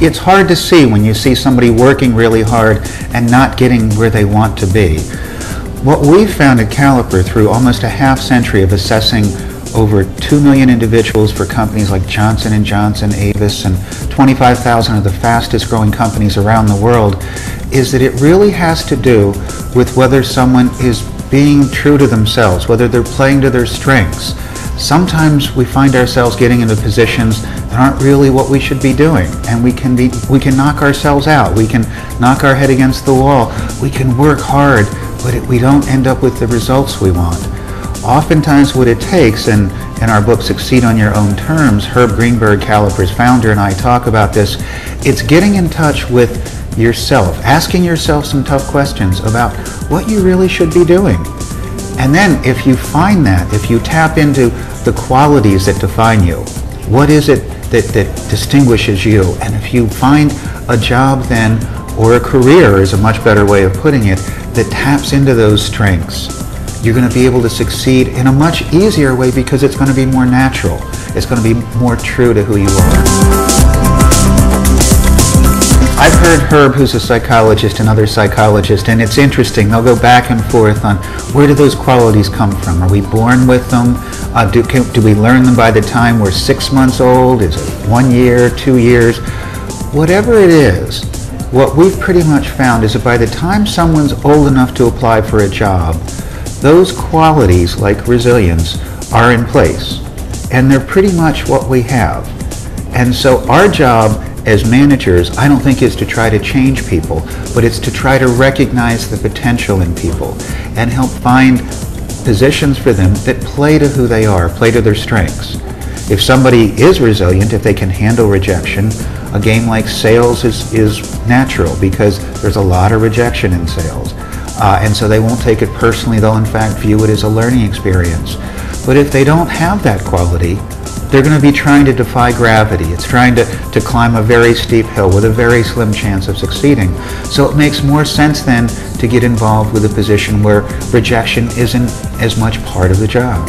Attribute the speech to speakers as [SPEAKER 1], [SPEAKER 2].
[SPEAKER 1] it's hard to see when you see somebody working really hard and not getting where they want to be. What we've found at Caliper through almost a half century of assessing over 2 million individuals for companies like Johnson & Johnson, Avis, and 25,000 of the fastest growing companies around the world is that it really has to do with whether someone is being true to themselves, whether they're playing to their strengths. Sometimes we find ourselves getting into positions that aren't really what we should be doing, and we can knock ourselves out, we can knock our head against the wall, we can work hard, but we don't end up with the results we want. Oftentimes what it takes, and in our book Succeed on Your Own Terms, Herb Greenberg, Caliper's founder, and I talk about this, it's getting in touch with yourself, asking yourself some tough questions about what you really should be doing. And then if you find that, if you tap into the qualities that define you, what is it that distinguishes you, and if you find a job then, or a career is a much better way of putting it, that taps into those strengths, you're going to be able to succeed in a much easier way because it's going to be more natural. It's going to be more true to who you are. I've heard Herb, who's a psychologist, and other psychologists, and it's interesting. They'll go back and forth on where do those qualities come from? Are we born with them? Do we learn them by the time we're 6 months old? Is it 1 year, 2 years? Whatever it is, what we've pretty much found is that by the time someone's old enough to apply for a job, those qualities, like resilience, are in place. And they're pretty much what we have. And so our job as managers, I don't think is to try to change people, but it's to try to recognize the potential in people and help find positions for them that play to who they are, play to their strengths. If somebody is resilient, if they can handle rejection, a game like sales is natural because there's a lot of rejection in sales. And so they won't take it personally. They'll in fact view it as a learning experience. But if they don't have that quality, they're going to be trying to defy gravity. It's trying to climb a very steep hill with a very slim chance of succeeding. So it makes more sense then to get involved with a position where rejection isn't as much part of the job.